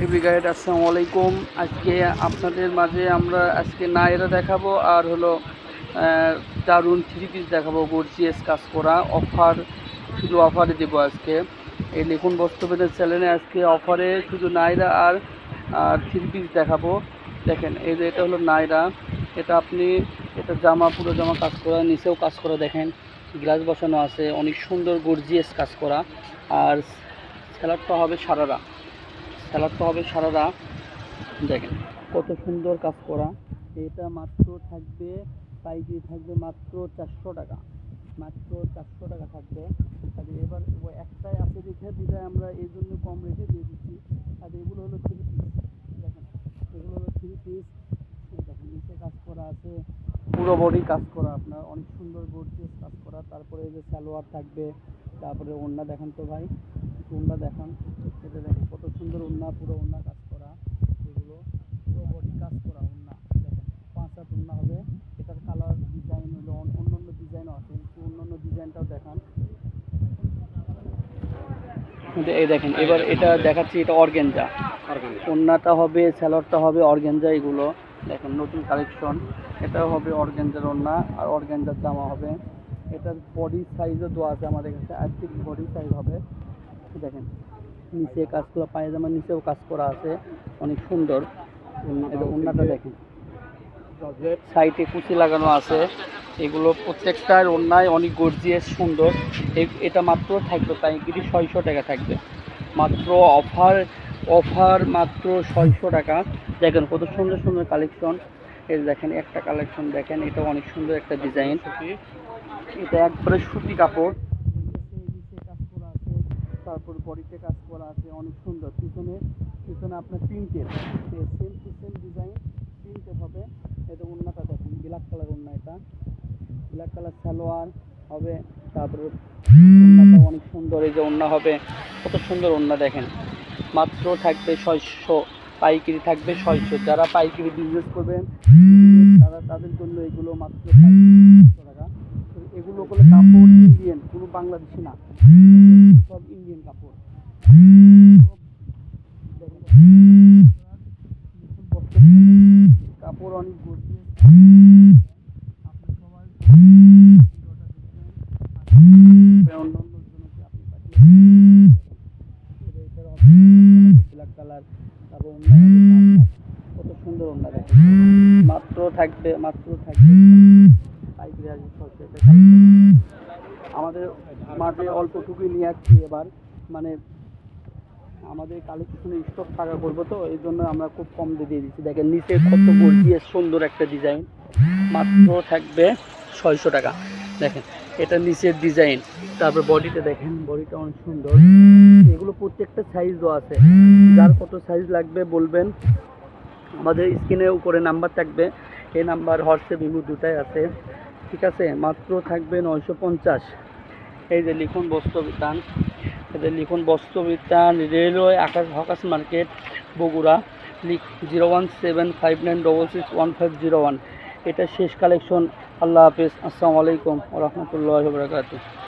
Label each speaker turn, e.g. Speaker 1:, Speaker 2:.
Speaker 1: এভরিগাইড আসসালামু আলাইকুম। আজকে আপনাদের মাঝে আমরা নায়রা দেখাবো আর হলো দারুন থ্রি পিস দেখাবো, গর্জিয়াস কাজ করা অফার, শুধু অফারে দেবো আজকে। এই লিখুন বস্ত্রভেদের চ্যানেলে আজকে অফারে শুধু নায়রা আর থ্রি পিস দেখাবো। দেখেন এই যে এটা হলো নায়রা, এটা জামা, পুরো জামা কাজ করা, নিচেও কাজ করা, দেখেন গ্লাস বসানো আছে, অনেক সুন্দর গর্জিয়াস কাজ করা। আর স্যালাডটা হবে সারারা, দেখেন কত সুন্দর কাজ করা। এটা মাত্র থাকবে, পাইকারি থাকবে মাত্র 400 টাকা, থাকবে। আর এবার একটাই আছে দেখে দুটাই আমরা এই জন্য কম রেটে দিয়ে দিচ্ছি। আর এগুলো হলো থ্রি পিস, দেখেন এগুলো হলো থ্রি পিস, দেখেন নিচে কাজ করা আছে, পুরো বডি কাজ করা, আপনার অনেক সুন্দর গর্জিয়াস কাজ করা। তারপরে এই যে সালোয়ার থাকবে, তারপরে ওড়না দেখান তো ভাই, ওড়না দেখান, এটা দেখেন কত সুন্দর ওড়না, পুরো ওড়না কাজ করা, এগুলো পুরো বডি কাজ করা ওড়না, দেখেন 5 হাত ওড়না হবে। এটার কালার ডিজাইন হলো অন্য ডিজাইনও আছে, একটু অন্য ডিজাইনটাও দেখান। এই দেখেন এবার এটা দেখাচ্ছি, এটা অর্গানজা, ওড়নাটা হবে, সালোয়ারটা হবে অর্গানজা। এগুলো দেখেন নতুন কালেকশন, এটাও হবে অর্গানজার ওড়না আর অর্গানজার জামা হবে। এটার বডি সাইজও দেওয়া আছে আমাদের কাছে, 8 বডি সাইজ হবে। দেখেন নিচে কাজ করা, পায়জামার নিচেও কাজ করা আছে, অনেক সুন্দর। এটা ওড়নাটা দেখেন, সাইডে কুচি লাগানো আছে, এগুলো প্রত্যেকটার ওড়নায় অনেক গর্জিয়াস সুন্দর। এটা মাত্র থাকবে পাইকারি 600 টাকা থাকবে, মাত্র অফার মাত্র 600 টাকা। দেখেন কত সুন্দর সুন্দর কালেকশন। এই দেখেন একটা কালেকশন দেখেন, এটা অনেক সুন্দর একটা ডিজাইন, এটা একবারে সুতি কাপড়, কাজ করা আছে, তারপর বডিতে কাজ করা আছে, অনেক সুন্দর। পিছনে আপনার প্রিন্টের সেম ডিজাইন প্রিন্টের হবে। এটা ওড়নাটা দেখেন, ব্ল্যাক কালার ওড়না, এটা ব্ল্যাক কালার সালোয়ার হবে। তারপরে ওড়নাটা অনেক সুন্দর, এই যে ওড়না হবে, কত সুন্দর ওড়না দেখেন। মাত্র থাকবে 600, পাইকারি থাকবে 600। যারা পাইকারি বিজনেস করবেন তাদের জন্য এগুলো মাত্র 600 টাকা। এগুলো হলো কাপড় ইন্ডিয়ান, কোনো বাংলাদেশি না, সব ইন্ডিয়ান কাপড়। কাপড় অনেক গর্জিয়াস, আপনি সবাই অন্যান্য জন্য আপনি ব্ল্যাক কালার, তারপর কত সুন্দর ওড়না দেখেন। মাত্র থাকবে পাইকারি আসবে 600। আমাদের মাঝে অল্পটুকুই নিয়ে আসছি এবার, মানে আমাদের কালেকশনে স্টক থাকা করবো তো, এই জন্য আমরা খুব কম দিয়ে দিচ্ছি। দেখেন নিচে কত গর্জিয়াস সুন্দর একটা ডিজাইন, মাত্র থাকবে 600 টাকা। দেখেন এটা নিচের ডিজাইন, তারপর বডিটা দেখেন, বডিটা অনেক সুন্দর। এগুলো প্রত্যেকটা সাইজ দেওয়া আছে, যার কত সাইজ লাগবে বলবেন। আমাদের স্ক্রিনের উপরে নাম্বার থাকবে, এই নাম্বার হোয়াটসঅ্যাপ ইমো দুটাই আছে, ঠিক আছে। মাত্র থাকবে 950। এই যে লিখুন বস্ত্রবিতান, রেলওয়ে হকাস মার্কেট, বগুড়া, 01759661501। এটা শেষ কালেকশন। আল্লাহ হাফেজ, আসসালামু আলাইকুম ওয়া রাহমাতুল্লাহি ওয়া বারাকাতুহু।